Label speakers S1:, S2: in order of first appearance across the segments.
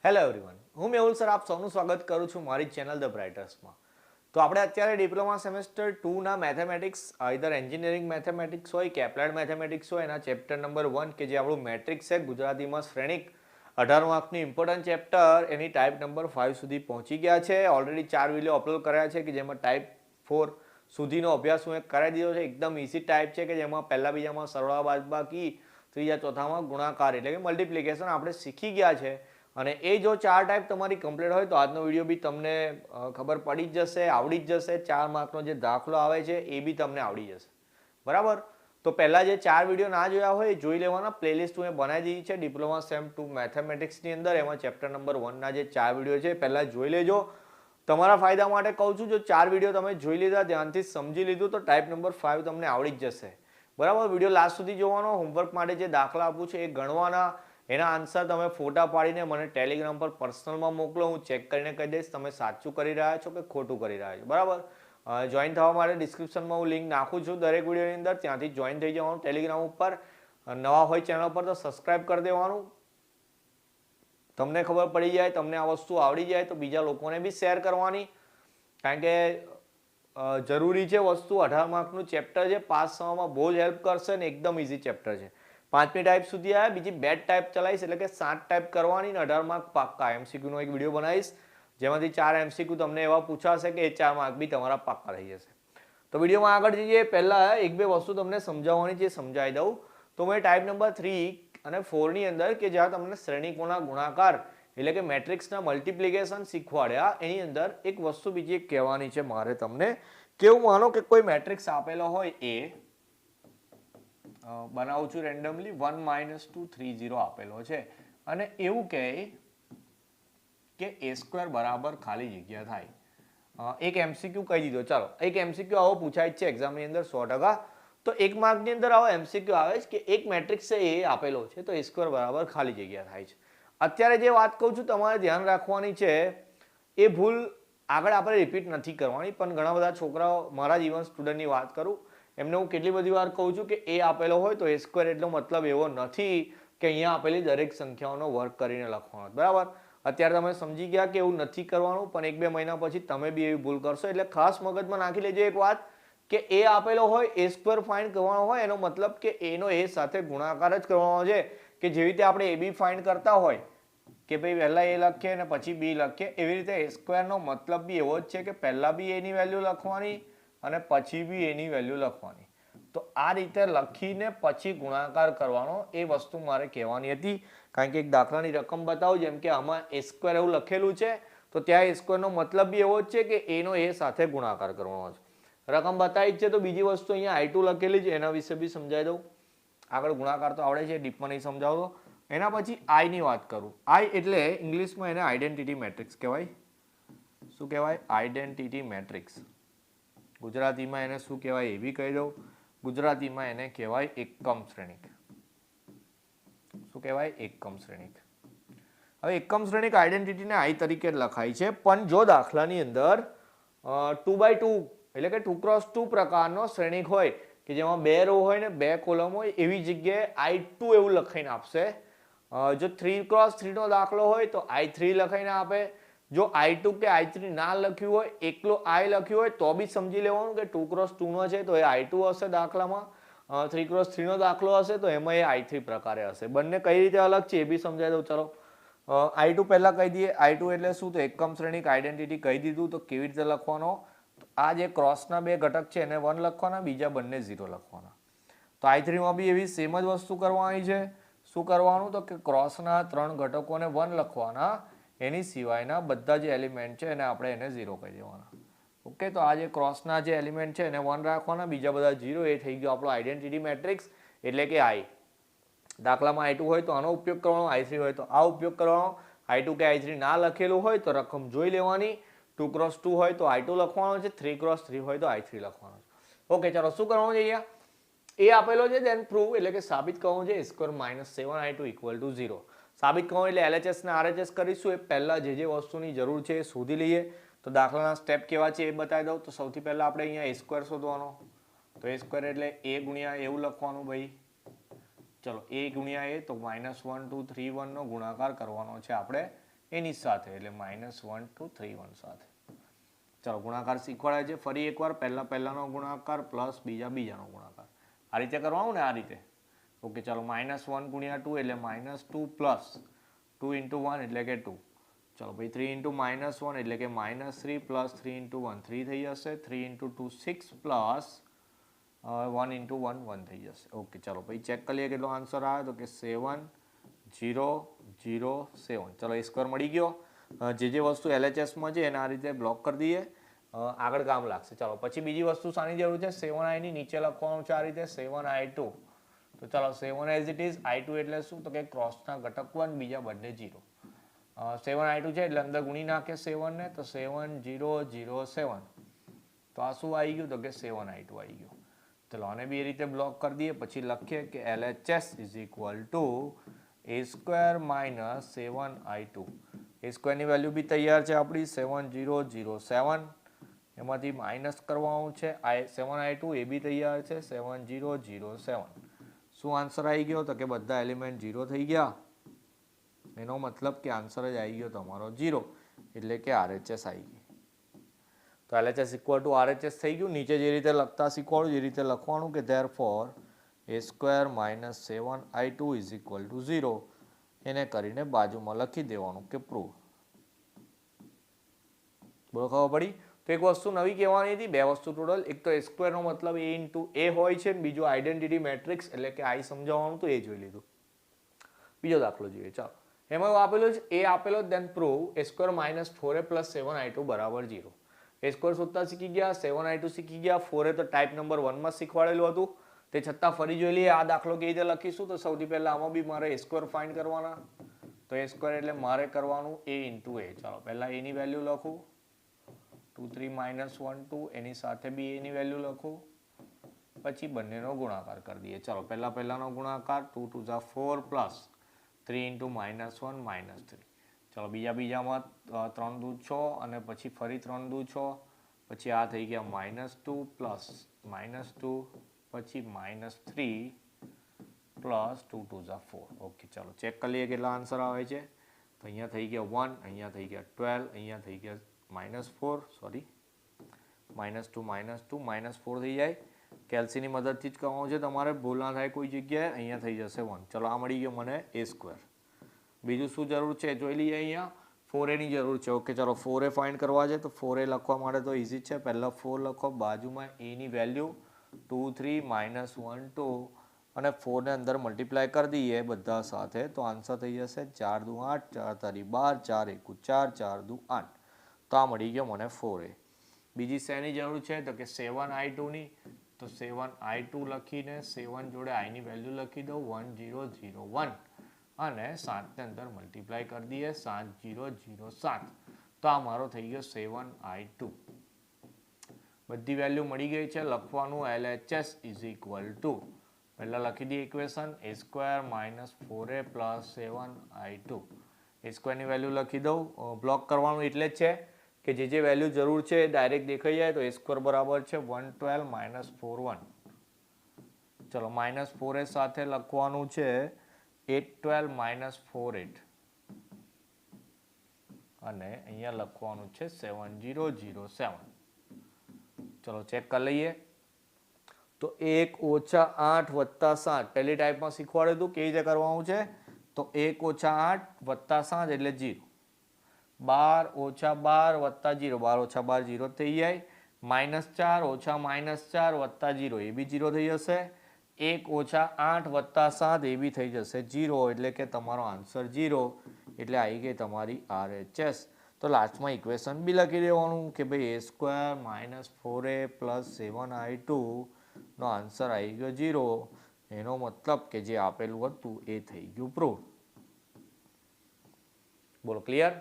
S1: Hello everyone, હું Mehul sir આપ સૌનું સ્વાગત કરું છું મારી ચેનલ ધ બ્રાઇટર્સમાં. તો આપણે અત્યારે ડિપ્લોમા સેમેસ્ટર 2ના મેથેમેટિક્સ, આઈધર એન્જિનિયરિંગ મેથેમેટિક્સ હોય કે એપ્લાઇડ મેથેમેટિક્સ હોય, એના ચેપ્ટર નંબર 1 કે જે આપણું મેટ્રિક્સ છે, ગુજરાતીમાં શ્રેણિક 18 માર્કનું ઇમ્પોર્ટન્ટ ચેપ્ટર, એની ટાઈપ નંબર 5 સુધી પહોંચી ગયા છે. ઓલરેડી 4 વિડીયો અપલોડ કર્યા છે કે જેમાં ટાઈપ 4 સુધીનો અભ્યાસ હું કરાવી દીધો છે. એકદમ ઇઝી ટાઈપ છે કે જેમાં પહેલા બીજામાં સરવાળા બાદબાકી, ત્રીજા ચોથામાં ગુણાકાર એટલે કે મલ્ટિપ્લિકેશન આપણે શીખી ગયા છે. અને એ જો 4 ટાઈપ તમારી કમ્પ્લીટ હોય તો આજનો વિડીયો બી તમને ખબર પડી જ જશે, આવડી જ જશે. 4 માર્કનો જે દાખલો આવે છે એ બી તમને આવડી જશે, બરાબર. તો પહેલાં જે 4 વિડીયો ના જોયા હોય એ જોઈ લેવાના. પ્લેલિસ્ટ હું બનાવી દીધી છે ડિપ્લોમા સેમ 2 મેથેમેટિક્સની અંદર. એમાં ચેપ્ટર નંબર 1ના જે 4 વિડીયો છે પહેલાં જોઈ લેજો. તમારા ફાયદા માટે કહું છું, જો 4 વિડીયો તમે જોઈ લીધા, ધ્યાનથી સમજી લીધું, તો ટાઈપ નંબર 5 તમને આવડી જ જશે, બરાબર. વિડીયો લાસ્ટ સુધી જોવાનો. હોમવર્ક માટે જે દાખલા આપું છું એ ગણવાના. એના આન્સર તમે ફોટા પાડીને મને ટેલિગ્રામ પર પર્સનલમાં મોકલો. હું ચેક કરીને કહી દઈશ તમે સાચું કરી રહ્યા છો કે ખોટું કરી રહ્યા છો, બરાબર. જોઈન થવા માટે ડિસ્ક્રિપ્શનમાં હું લિંક નાખું છું દરેક વિડીયોની અંદર, ત્યાંથી જોઈન થઈ જવાનું ટેલિગ્રામ ઉપર. નવા હોય ચેનલ પર તો સબસ્ક્રાઈબ કરી દેવાનું. તમને ખબર પડી જાય, તમને આ વસ્તુ આવડી જાય તો બીજા લોકોને બી શેર કરવાની, કારણ કે જરૂરી છે વસ્તુ. 18 માર્કનું ચેપ્ટર છે, પાસ થવામાં બહુ જ હેલ્પ કરશે ને એકદમ ઇઝી ચેપ્ટર છે. 5મી ટાઈપ સુધી આવ્યા, બીજી 2 ટાઈપ ચલાવીશ, એટલે કે 7 ટાઈપ કરવાની ને 18 માર્ક પાક્કા. એમસીક્યુનો એક વિડીયો બનાવીશ જેમાંથી 4 એમસીક્યુ તમને એવા પૂછાશે કે એ 4 માર્ક બી તમારા પાક્કા થઈ જશે. તો વિડીયોમાં આગળ જઈએ પહેલાં એક બે વસ્તુ તમને સમજાવવાની છે, સમજાવી દઉં. તો મેં ટાઈપ નંબર 3 અને 4ની અંદર કે જ્યાં તમને શ્રેણિકોના ગુણાકાર એટલે કે મેટ્રિક્સના મલ્ટિપ્લિકેશન શીખવાડ્યા, એની અંદર એક વસ્તુ બીજી એક કહેવાની છે મારે તમને. કેવું, માનો કે કોઈ મેટ્રિક્સ આપેલો હોય, એ બનાવું છું રેન્ડમલી, 1 - 2 3 0 આપેલો છે અને એવું કહે કે a સ્ક્વેર બરાબર ખાલી જગ્યા થાય. એક એમસીક્યુ કહી દીધો. ચાલો, એક એમસીક્યુ આવો પૂછાય છે એક્ઝામની અંદર 100%. તો 1 માર્કની અંદર આવો એમસીક્યુ આવે છે કે એક મેટ્રિક્સ છે એ આપેલો છે તો a સ્ક્વેર બરાબર ખાલી જગ્યા થાય છે. અત્યારે જે વાત કહું છું તમારે ધ્યાન રાખવાની છે, એ ભૂલ આગળ આપણે રિપીટ નથી કરવાની. પણ ઘણા બધા છોકરાઓ, મારા જ ઇવન સ્ટુડન્ટની વાત કરું, એમને હું કેટલી બધી વાર કહું છું કે એ આપેલો હોય તો a સ્ક્વેર એટલો મતલબ એવો નથી કે અહીંયા આપેલી દરેક સંખ્યાઓનો વર્ગ કરીને લખવાનો, બરાબર. અત્યારે તમે સમજી ગયા કે એવું નથી કરવાનું, પણ 1-2 મહિના પછી તમે બી એવી ભૂલ કરશો. એટલે ખાસ મગજમાં નાખી લેજો એક વાત કે એ આપેલો હોય, a સ્ક્વેર ફાઇન્ડ કરવાનો હોય, એનો મતલબ કે એનો a સાથે ગુણાકાર જ કરવાનો છે. કે જેવી રીતે આપણે a બી ફાઇન્ડ કરતા હોય કે ભાઈ પહેલા a લખીએ અને પછી b લખીએ, એવી રીતે a સ્ક્વેરનો મતલબ બી એવો જ છે કે પહેલા બી a ની વેલ્યુ લખવાની અને પછી બી એની વેલ્યુ લખવાની. તો આ રીતે લખીને પછી ગુણાકાર કરવાનો, એ વસ્તુ મારે કહેવાની હતી. કારણ કે એક દાખલાની રકમ બતાવું, જેમ કે આમાં a સ્ક્વેર એવું લખેલું છે, તો ત્યાં a સ્ક્વેરનો મતલબ બી એવો જ છે કે એનો a સાથે ગુણાકાર કરવાનો છે. રકમ બતાવી જ છે તો બીજી વસ્તુ અહીંયા i2 લખેલી છે, એના વિશે બી સમજાવી દઉં. આગળ ગુણાકાર તો આવડે છે, ડીપમાં નહીં સમજાવતો. એના પછી i ની વાત કરું. i એટલે ઇંગ્લિશમાં એને આઈડેન્ટિટી મેટ્રિક્સ કહેવાય. શું કહેવાય? Identity matrix. ગુજરાતીમાં એને શું કહેવાય એ બી કહી દઉં. ગુજરાતીમાં એને કહેવાય એકમ શ્રેણિક. શું કહેવાય? એકમ શ્રેણિક. હવે એકમ શ્રેણિક આઈડેન્ટિટીને i તરીકે લખાય છે, પણ જો દાખલાની અંદર 2x2 એટલે કે 2x2 પ્રકારનો શ્રેણિક હોય કે જેમાં 2 રો હોય ને 2 કોલમ હોય, એવી જગ્યાએ i2 એવું લખાઈને આપશે. જો 3x3 નો દાખલો હોય તો i3 લખાઈને આપે. જો i2 કે i3 ના લખ્યું હોય, એકલો i લખ્યું હોય, તો બી સમજી લેવાનું કે 2x2 નો છે તો એ i2 હશે દાખલામાં. 3x3 નો દાખલો હશે તો એમાં એ i3 પ્રકારે હશે. બંને કઈ રીતે અલગ છે એ બી સમજાવી દઉં. ચલો, i2 પહેલા કહી દઈએ. i2 એટલે શું? તો એકમ શ્રેણિક આઈડેન્ટિટી કહી દીધું. તો કેવી રીતે લખવાનો? આ જે ક્રોસના 2 ઘટક છે એને 1 લખવાના, બીજા બંને 0 લખવાના. તો i3 માં બી એવી સેમ જ વસ્તુ કરવાની છે. શું કરવાનું? તો કે ક્રોસના 3 ઘટકોને 1 લખવાના, એની સિવાયના બધા જે એલિમેન્ટ છે એને આપણે એને 0 કહી દેવાના. ઓકે, તો આ જે ક્રોસના જે એલિમેન્ટ છે એને 1 રાખવાના, બીજા બધા 0. એ થઈ ગયો આપણો આઈડેન્ટિટી મેટ્રિક્સ, એટલે કે i. દાખલામાં i2 હોય તો આનો ઉપયોગ કરવાનો, i3 હોય તો આ ઉપયોગ કરવાનો. i2 કે i3 ના લખેલું હોય તો રકમ જોઈ લેવાની. 2x2 હોય તો i2 લખવાનો છે, 3x3 હોય તો i3 લખવાનો છે. ઓકે, ચાલો શું કરવાનું છે અહીંયા? એ આપેલો છે, then prove એટલે કે સાબિત કરવાનું છે a સ્ક્વેર - 7i2 = 0. સાબિત કરવાનું એટલે LHS ને RHS કરીશું. એ પહેલાં જે વસ્તુની જરૂર છે એ શોધી લઈએ. તો દાખલાના સ્ટેપ કેવા છે એ બતાવી દઉં. તો સૌથી પહેલાં આપણે અહીંયા a સ્ક્વેર શોધવાનો. તો a સ્ક્વેર એટલે a ગુણ્યા એવું લખવાનું ભાઈ. ચલો, a ગુણ્યા a તો -1 2 3 1 નો ગુણાકાર કરવાનો છે આપણે એની સાથે એટલે -1 2 3 1 સાથે. ચાલો ગુણાકાર શીખવાડે છે ફરી એકવાર, પહેલાનો ગુણાકાર પ્લસ બીજાનો ગુણાકાર, આ રીતે કરવાનું ને, આ રીતે. ઓકે, ચાલો -1 ગુણ્યા 2 એટલે -2 પ્લસ 2 × 1 એટલે કે 2. ચાલો ભાઈ 3 × -1 એટલે કે -3 પ્લસ 3 × 1 3 થઈ જશે, 3 × 2 6 પ્લસ 1 × 1 1 થઈ જશે. ઓકે, ચાલો ભાઈ ચેક કરીએ કેટલો આન્સર આવે તો કે 7 0 0 7. ચાલો એ સ્ક્વેર મળી ગયો. જે વસ્તુ LHSમાં છે એને આ રીતે બ્લોક કરી દઈએ, આગળ કામ લાગશે. ચાલો પછી બીજી વસ્તુ શાની જરૂર છે, 7i ની નીચે લખવાનું છે આ રીતે 7i2. તો ચાલો 7 એઝ ઇટ ઇઝ, i2 એટલે શું તો કે ક્રોસના ઘટક 1, બીજા બંને 0. 7i2 છે એટલે અંદર ગુણી નાખે 7 ને, તો 7 0 0 7. તો આ શું આવી ગયું તો કે 7i2 આવી ગયું. ચલો આને બી એ રીતે બ્લોક કરી દઈએ, પછી લખીએ કે LHS is equal to a² minus 7i2. a² ની વેલ્યુ બી તૈયાર છે આપણી 7007, એમાંથી માઇનસ કરવાનું છે 7i2, એ બી તૈયાર છે 7007. શું આન્સર આવી ગયો તો કે બધા એલિમેન્ટ 0 થઈ ગયા, એનો મતલબ કે આન્સર જ આવી ગયો તમારો 0, એટલે કે RHS આવી ગઈ. તો LHS ઇક્વલ ટુ RHS થઈ ગયું. નીચે જે રીતે લખતા શીખવાડું એ રીતે લખવાનું કે therefore a² minus 7i2 is equal to 0. એને કરીને બાજુમાં લખી દેવાનું કે પ્રૂવ. બોલો ખબર પડી? તો એક વસ્તુ નવી કહેવાની હતી, બે વસ્તુ ટોટલ. એક તો a² નો મતલબ a × a હોય છે, બીજું આઈડેન્ટિટી મેટ્રિક્સ એટલે કે I સમજાવવાનું તો એ જોઈ લીધું. બીજો દાખલો જોઈએ. ચાલો એમાં આપેલું છે a આપેલો, દેન prove a² minus 4a plus 7i2 બરાબર 0. a² શોધતા શીખી ગયા, 7i2 શીખી ગયા, 4a તો ટાઈપ નંબર 1 માં શીખવાડેલું હતું, તે છતાં ફરી જોઈ લઈએ આ દાખલો કેવી રીતે લખીશું. તો સૌથી પહેલા આમાં બી મારે a² ફાઇન્ડ કરવાના, તો a² એટલે મારે કરવાનું a × a. ચાલો પહેલા a ની વેલ્યુ લખું 2 3 -1 2, એની સાથે બી a ની વેલ્યુ લખું, પછી બંનેનો ગુણાકાર કરી દઈએ. ચાલો પહેલાનો ગુણાકાર 2 2 4 પ્લસ 3 × -1 -3. ચાલો બીજામાં 3 દૂ 6 અને પછી ફરી 3 દૂ 6, પછી આ થઈ ગયા -2 પ્લસ -2, પછી -3 પ્લસ 2 2 4. ઓકે, ચાલો ચેક કરી લઈએ કેટલા આન્સર આવે છે. તો અહીંયા થઈ ગયા 1, અહીંયા થઈ ગયા 12, અહીંયા થઈ ગયા -4, સોરી -2 -4 થઈ જાય. કેલ્સીની મદદથી જ કરવાનું છે તમારે, ભૂલ ના થાય કોઈ જગ્યાએ. અહીંયા થઈ જશે 1. ચલો આ મળી ગયો મને a². બીજું શું જરૂર છે જોઈ લઈએ. અહીંયા 4a ની જરૂર છે. ઓકે, ચાલો 4a ફાઇન્ડ કરવા છે તો 4a લખવા માટે તો ઇઝી છે. પહેલા 4 લખો, બાજુમાં a ની વેલ્યુ 2 3 -1 2, અને 4 ને અંદર મલ્ટીપ્લાય કરી દઈએ બધા સાથે, તો આન્સર થઈ જશે 4 દુ 8, 4 તારી 12, 4 એકુ 4, 4 દુ 8. તો આ મળી ગયો મને 4a. બીજી શેની જરૂર છે તો કે 7i2 ની. તો 7i2 લખીને 7 જોડે i ની વેલ્યુ લખી દો 1001, અને 7 ને અંદર મલ્ટીપ્લાય કરી દઈએ 7007. તો આ મારો થઈ ગયો 7i2. બધી વેલ્યુ મળી ગઈ છે. લખવાનું LHS ઇઝ ઇક્વલ ટુ, પહેલા લખી દઈએ equation a² minus 4a plus 7i2. a² ની વેલ્યુ લખી દઉં, બ્લોક કરવાનું એટલે જ છે કે જે વેલ્યુ જરૂર છે એ ડાયરેક્ટ દેખાઈ જાય. તો a² બરાબર છે 112 -41. ચલો -4a સાથે લખવાનું છે 812 -48, અને અહીંયા લખવાનું છે 7007. ચલો ચેક કરી લઈએ. તો 1 - 8 + 7 પહેલી ટાઈપમાં શીખવાડ્યું હતું કેવી રીતે કરવાનું છે. તો 1 - 8 + 7 એટલે 0. 12 - 12 + 0, 12 - 12 0 થઈ જાય. -4 - -4 + 0, એ બી 0 થઈ જશે. 1 - 8 + 7, એ બી થઈ જશે 0, એટલે કે તમારો આન્સર 0, એટલે આવી ગઈ તમારી RHS. તો લાસ્ટમાં ઇક્વેશન બી લખી દેવાનું કે ભાઈ a² minus 4a plus 7i2 નો આન્સર આવી ગયો 0. એનો મતલબ કે જે આપેલું હતું એ થઈ ગયું પ્રૂવ. બોલો ક્લિયર?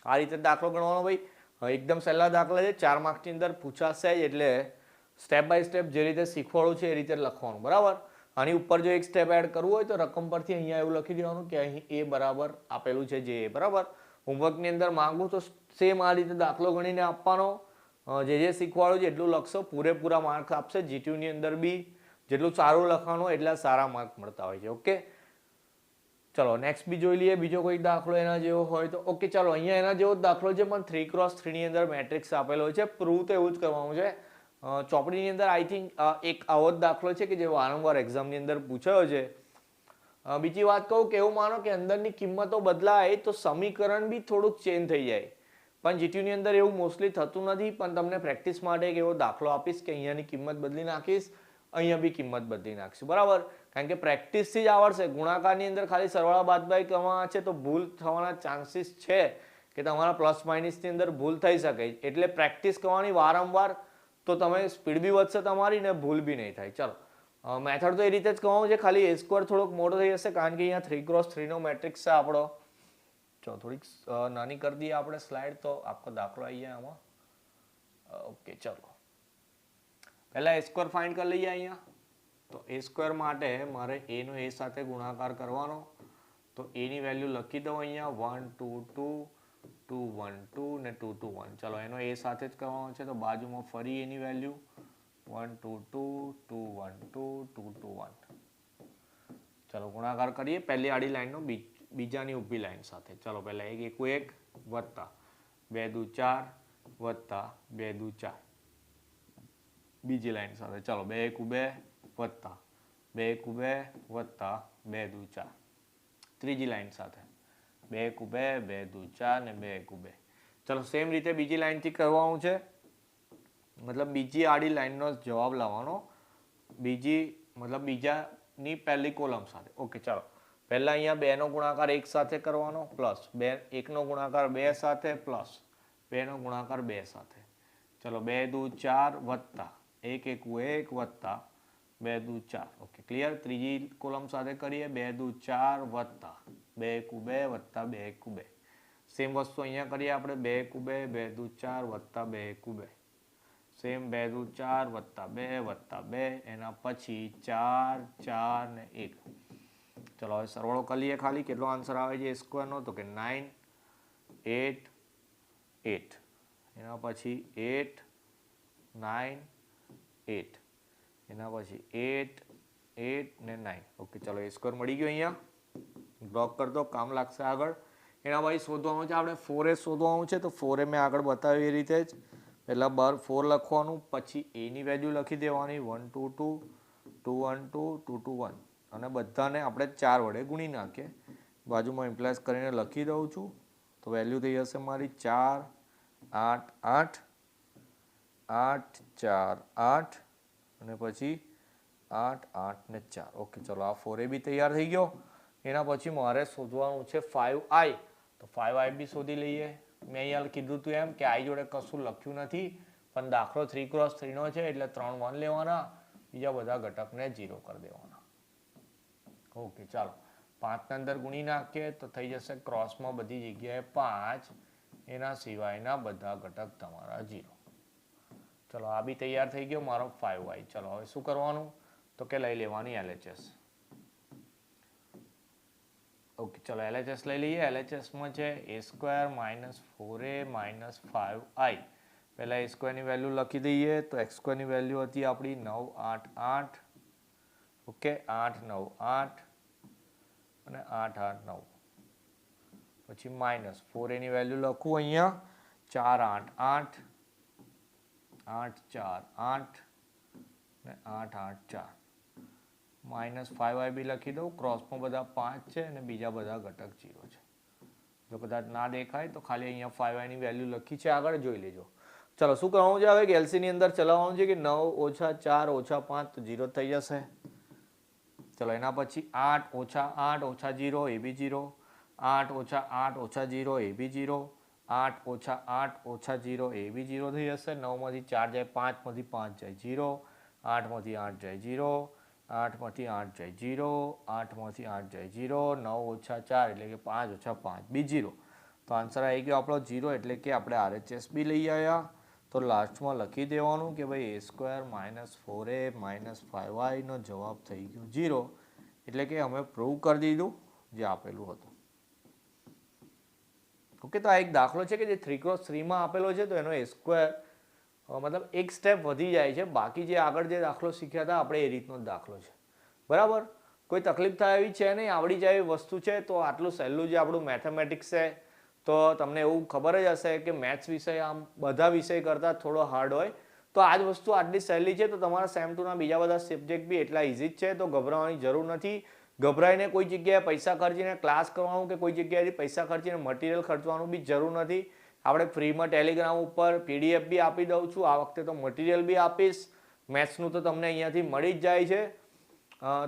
S1: આ રીતે દાખલો ગણવાનો ભાઈ. એકદમ સહેલા દાખલા છે, 4 માર્ક્સની અંદર પૂછાશે જ, એટલે સ્ટેપ બાય સ્ટેપ જે રીતે શીખવાડું છે એ રીતે લખવાનું, બરાબર. આની ઉપર જો એક સ્ટેપ એડ કરવું હોય તો રકમ પરથી અહીંયા એવું લખી દેવાનું કે અહીં a બરાબર આપેલું છે જે બરાબર. હોમવર્કની અંદર માંગું તો સેમ આ રીતે દાખલો ગણીને આપવાનો. જે શીખવાડું છે એટલું લખશો, પૂરેપૂરા માર્ક્સ આપશે. GTની અંદર બી જેટલું સારું લખવાનું એટલા સારા માર્ક મળતા હોય છે. ઓકે, ચલો નેક્સ્ટ બી જોઈ લઈએ, બીજો કોઈ દાખલો એના જેવો હોય તો. ઓકે ચાલો, અહીંયા એના જેવો દાખલો છે પણ 3x3 ની અંદર મેટ્રિક્સ આપેલો છે. પ્રૂવ તો એવું જ કરવાનું છે. ચોપડીની અંદર આઈ થિંક એક આવો જ દાખલો છે કે જે વારંવાર એક્ઝામની અંદર પૂછાયો છે. બીજી વાત કહું કે એવું માનો કે અંદરની કિંમતો બદલાય તો સમીકરણ બી થોડુંક ચેન્જ થઈ જાય, પણ જીટીયુની અંદર એવું મોસ્ટલી થતું નથી. પણ તમને પ્રેક્ટિસ માટે એક એવો દાખલો આપીશ કે અહીંયાની કિંમત બદલી નાખીશ, અહીંયા બી કિંમત બદલી નાખીશું, બરાબર? કારણ કે પ્રેક્ટિસથી જ આવડશે. ગુણાકારની અંદર ખાલી સરવાળા બાદબાકી કરવાના છે તો ભૂલ થવાના ચાન્સીસ છે કે તમારા પ્લસ માઇનસની અંદર ભૂલ થઈ શકે. એટલે પ્રેક્ટિસ કરવાની વારંવાર, તો તમે સ્પીડ બી વધશે તમારી ને ભૂલ બી નહીં થાય. ચલો, મેથડ તો એ રીતે જ કહું છે, ખાલી એ સ્ક્વેર થોડોક મોટો થઈ જશે કારણ કે અહીંયા 3x3 નો મેટ્રિક્સ છે આપણો. ચલો થોડીક નાની કરી દઈએ આપણે સ્લાઇડ, તો આખો દાખલો આવી જાય આમાં. ઓકે ચલો, પહેલા એ સ્ક્વેર ફાઇન્ડ કરી લઈએ અહીંયા. તો એ સ્ક્વેર માટે મારે એ નો એ સાથે ગુણાકાર કરવાનો. તો એ ની વેલ્યુ લખી દઉં અહીંયા 1 2 2 2 1 2 ને 2 2 1. ચલો એનો એ સાથે જ કરવાનો છે તો બાજુમાં ફરી એની વેલ્યુ 1 2 2 2 1 2 2 2 1. ચલો ગુણાકાર કરીએ પહેલી આડી લાઈનનો બીજાની ઊભી લાઈન સાથે. ચલો પહેલા 1 1 1 વત્તા 2 2 4 વત્તા 2 2 4 બીજી લાઈન સાથે. ચલો 2 1 2 વત્તા 2 1 2 વત્તા 2 2 4 ત્રીજી લાઈન સાથે 2 1 2 2 2 4 ને 2 1 2. ચલો સેમ રીતે બીજી લાઈનથી કરવાનું છે, મતલબ બીજી આડી લાઈનનો જવાબ લાવવાનો, બીજાની પહેલી કોલમ સાથે. ઓકે ચાલો, પહેલા અહીંયા 2 નો ગુણાકાર 1 સાથે કરવાનો, પ્લસ 1 નો ગુણાકાર 2 સાથે, પ્લસ 2 નો ગુણાકાર 2 સાથે. ચલો 2 2 4 વત્તા 1 1 1 વત્તા 2 2 4. Okay clear. ત્રીજી કોલમ સાથે કરીએ 2 2 4 વત્તા 2 1 2 વત્તા 2 1 2. સેમ વસ્તુ અહીંયા કરીએ આપણે 2 1 2 2 2 4 વત્તા 2 1 2. સેમ 2 2 4 વત્તા 2 વત્તા 2, એના પછી 4 4 ને 1. ચલો હવે સરવાળો કરી લઈએ ખાલી, કેટલો આન્સર આવે છે એ સ્ક્વેરનો, તો કે 9 8 8. એના પછી 8 9 8, એના પછી 8 8 ને 9. ઓકે ચલો એ સ્ક્વેર મળી ગયો. અહીંયા બ્લોક કરી દો, કામ લાગશે આગળ. એના પછી શોધવાનું છે આપણે 4a શોધવાનું છે. તો 4a મેં આગળ બતાવ્યું એ રીતે જ પહેલાં 4 લખવાનું, પછી એની વેલ્યુ લખી દેવાની 1 2 2 2 1 2 2 2 1, અને બધાને આપણે 4 વડે ગુણી નાખીએ. બાજુમાં ઇમ્પ્લાઇઝ કરીને લખી દઉં છું. તો વેલ્યુ થઈ જશે મારી 4 8 8 8 4 8 અને પછી 8 8 ને 4. ઓકે ચલો આ 4a બી તૈયાર થઈ ગયો. એના પછી મારે શોધવાનું છે 5i. તો 5i બી શોધી લઈએ. મેં અહીંયા કીધું હતું એમ કે i જોડે કશું લખ્યું નથી, પણ દાખલો 3x3 નો છે એટલે 3 1 લેવાના, બીજા બધા ઘટકને 0 કરી દેવાના. ઓકે ચાલો 5 ને અંદર ગુણી નાખીએ તો થઈ જશે ક્રોસમાં બધી જગ્યાએ 5, એના સિવાયના બધા ઘટક તમારા 0. ચલો આ બી તૈયાર થઈ ગયો મારો 5i. ચલો હવે શું કરવાનું, તો કે લઈ લેવાની LHS. ઓકે ચલો LHS લઈ લઈએ. LHSમાં છે a square minus 4a minus 5i. પહેલાં a સ્ક્વેરની વેલ્યુ લખી દઈએ. તો x સ્ક્વેરની વેલ્યુ હતી આપણી 9 8 8. ઓકે 8 9 8 અને 8 8 9. પછી માઇનસ 4a ની વેલ્યુ લખું અહીંયા 4 8 8 8 4 8 ને 8 8 4. માઇનસ 5i બી લખી દઉં. ક્રોસમાં બધા 5 છે અને બીજા બધા ઘટક 0 છે. જો કદાચ ના દેખાય તો ખાલી અહીંયા 5i ની વેલ્યુ લખી છે આગળ, જોઈ લેજો. ચલો શું કરવાનું છે હવે, LC ની અંદર ચલાવવાનું છે કે 9 ઓછા 4 ઓછા 5 તો 0 થઈ જશે. ચલો એના પછી 8 ઓછા 8 ઓછા 0 એ બી 0, 8 ઓછા 8 ઓછા 0 એ બી 0, 8 ઓછા 8 ઓછા 0 એ બી 0 થઈ જશે. 9 માંથી 4 જાય, 5 માંથી 5 જાય 0, 8 માંથી 8 જાય 0, 8 માંથી 8 જાય 0, 8 માંથી 8 જાય 0, 9 ઓછા 4 એટલે કે 5 ઓછા 5 બી 0. તો આન્સર આવી ગયો આપણો 0, એટલે કે આપણે RHS બી લઈ આવ્યા. તો લાસ્ટમાં લખી દેવાનું કે ભાઈ a square minus 4a minus 5i નો જવાબ થઈ ગયો 0, એટલે કે અમે પ્રૂવ કરી દીધું જે આપેલું હતું. ઓકે તો આ એક દાખલો છે કે જે 3x3 માં આપેલો છે. તો એનો a સ્ક્વેર મતલબ એક સ્ટેપ વધી જાય છે, બાકી જે આગળ જે દાખલો શીખ્યા હતા આપણે એ રીતનો જ દાખલો છે, બરાબર. કોઈ તકલીફ થાય એવી છે નહીં, આવડી જાય એવી વસ્તુ છે. તો આટલું સહેલું જે આપણું મેથેમેટિક્સ છે, તો તમને એવું ખબર જ હશે કે મેથ્સ વિષય આમ બધા વિષય કરતાં થોડો હાર્ડ હોય. તો આ જ વસ્તુ આટલી સહેલી છે, તો તમારા સેમ 2ના બીજા બધા સબ્જેક્ટ બી એટલા ઇઝી જ છે. તો ગભરાવાની જરૂર નથી. ગભરાઈને કોઈ જગ્યાએ પૈસા ખર્ચીને ક્લાસ કરવાનું કે કોઈ જગ્યાએથી પૈસા ખર્ચીને મટીરિયલ ખર્ચવાનું બી જરૂર નથી. આપણે ફ્રીમાં ટેલિગ્રામ ઉપર PDF બી આપી દઉં છું. આ વખતે તો મટીરિયલ બી આપીશ. મેથ્સનું તો તમને અહીંયાથી મળી જ જાય છે.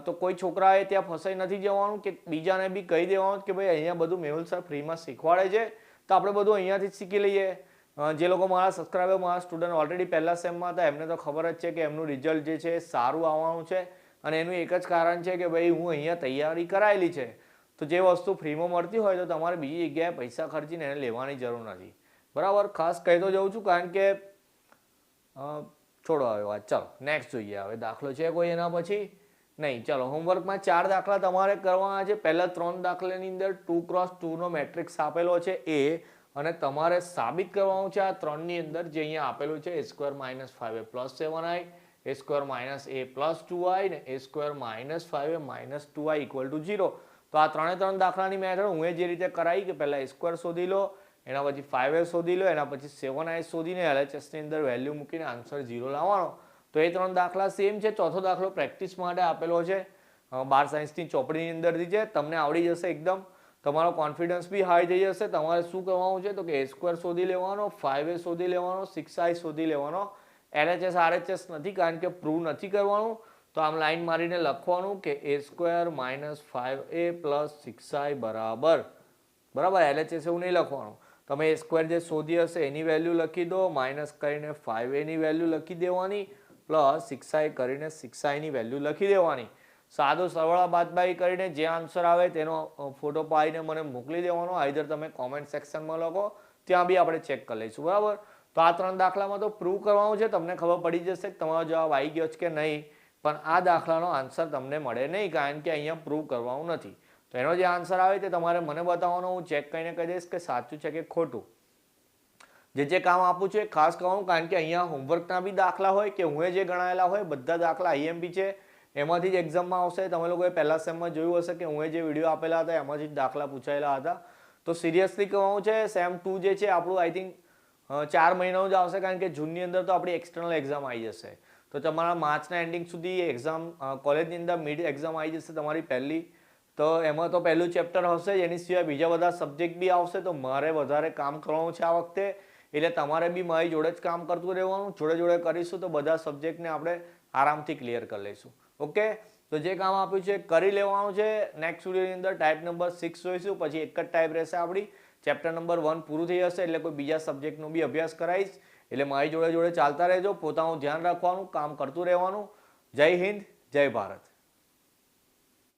S1: તો કોઈ છોકરાએ ત્યાં ફસાઈ નથી જવાનું કે બીજાને બી કહી દેવાનું કે ભાઈ અહીંયા બધું મેહુલ સર ફ્રીમાં શીખવાડે છે, તો આપણે બધું અહીંયાથી જ શીખી લઈએ. જે લોકો મારા સબસ્ક્રાઈબર, મારા સ્ટુડન્ટ ઓલરેડી પહેલા સેમમાં હતા, એમને તો ખબર જ છે કે એમનું રિઝલ્ટ જે છે એ સારું આવવાનું છે. અને એનું એક જ કારણ છે કે ભાઈ હું અહીંયા તૈયારી કરાયેલી છે. તો જે વસ્તુ ફ્રીમાં મળતી હોય તો તમારે બીજી જગ્યાએ પૈસા ખર્ચીને એને લેવાની જરૂર નથી. બરાબર, ખાસ કહી તો જઉં છું, કારણ કે છોડો હવે વાત. ચાલો નેક્સ્ટ જોઈએ. હવે દાખલો છે કોઈ એના પછી? નહીં. ચાલો, હોમવર્કમાં 4 દાખલા તમારે કરવાના છે. પહેલા 3 દાખલાની અંદર 2x2 નો મેટ્રિક્સ આપેલો છે એ, અને તમારે સાબિત કરવાનું છે આ 3ની અંદર જે અહીંયા આપેલું છે a² - 5a + 7i, a² - a + 2i ને a² - 5a - 2i = 0. તો આ 3 દાખલાની મેથડ હું જે રીતે કરાવી કે પહેલા a² શોધી લો, એના પછી 5a શોધી લો, એના પછી 7i શોધીને LHSની અંદર વેલ્યુ મૂકીને આન્સર 0 લાવવાનો. તો એ 3 દાખલા સેમ છે. ચોથો દાખલો પ્રેક્ટિસ માટે આપેલો છે 12 સાયન્સની ચોપડીની અંદરથી છે. તમને આવડી જશે એકદમ. તમારો કોન્ફિડન્સ બી હાઈ થઈ જશે. તમારે શું કરવાનું છે તો કે a² શોધી લેવાનો, 5a શોધી લેવાનો, 6i શોધી લેવાનો. LHS RHS નથી, કારણ કે પ્રૂવ નથી કરવાનું. તો આમ લાઈન મારીને લખવાનું કે a² - 5a + 6i બરાબર. LHS એવું નહીં લખવાનું. તમે a² જે શોધી હશે એની વેલ્યુ લખી દો, માઇનસ કરીને 5a ની વેલ્યુ લખી દેવાની, પ્લસ 6i કરીને 6i ની વેલ્યુ લખી દેવાની. સાદો સરવાળા બાદબાકી કરીને જે આન્સર આવે તેનો ફોટો પાડીને મને મોકલી દેવાનો. આઈધર તમે કોમેન્ટ સેક્શનમાં લખો, ત્યાં બી આપણે ચેક કરી લઈશું. બરાબર. તો આ 3 દાખલામાં તો પ્રૂવ કરવાનું છે. તમને ખબર પડી જશે કે તમારો જવાબ આવી ગયો છે કે નહીં, પણ આ દાખલાનો આન્સર તમને મળે નહીં, કારણ કે અહીંયા પ્રૂવ કરવાનું નથી. તો એનો જે આન્સર આવે તે તમારે મને બતાવવાનો. હું ચેક કરીને કહી દઈશ કે સાચું છે કે ખોટું. જે કામ આપું છું એ ખાસ કરવાનું, કારણ કે અહીંયા હોમવર્કના બી દાખલા હોય કે હું જે ગણાયેલા હોય બધા દાખલા IMP છે, એમાંથી જ એક્ઝામમાં આવશે. તમે લોકોએ પહેલા સેમમાં જોયું હશે કે હું જે વિડીયો આપેલા હતા એમાંથી જ દાખલા પૂછાયેલા હતા. તો સિરિયસલી કહેવાનું છે, સેમ 2 જે છે આપણું આઈ થિંક 4 મહિનાનું જ આવશે, કારણ કે જૂનની અંદર તો આપણી એક્સટર્નલ એક્ઝામ આવી જશે. તો તમારા માર્ચના એન્ડિંગ સુધી એક્ઝામ, કોલેજની અંદર મિડ એક્ઝામ આવી જશે તમારી પહેલી. તો એમાં તો પહેલું ચેપ્ટર હશે જ, એની સિવાય બીજા બધા સબ્જેક્ટ બી આવશે. તો મારે વધારે કામ કરવાનું છે આ વખતે, એટલે તમારે બી મારી જોડે જ કામ કરતું રહેવાનું. જોડે જોડે કરીશું તો બધા સબ્જેક્ટને આપણે આરામથી ક્લિયર કરી લઈશું. ઓકે, તો જે કામ આપ્યું છે કરી લેવાનું છે. નેક્સ્ટ વિડીયોની અંદર ટાઈપ નંબર 6 જોઈશું, પછી એક જ ટાઈપ રહેશે આપણી. ચેપ્ટર નંબર 1 પૂરું થઈ જશે એટલે કોઈ બીજા સબ્જેક્ટનો બી અભ્યાસ કરાવીશ. એટલે મારી જોડે જોડે ચાલતા રહેજો. પોતાનું ધ્યાન રાખવાનું, કામ કરતું રહેવાનું. જય હિન્દ, જય ભારત.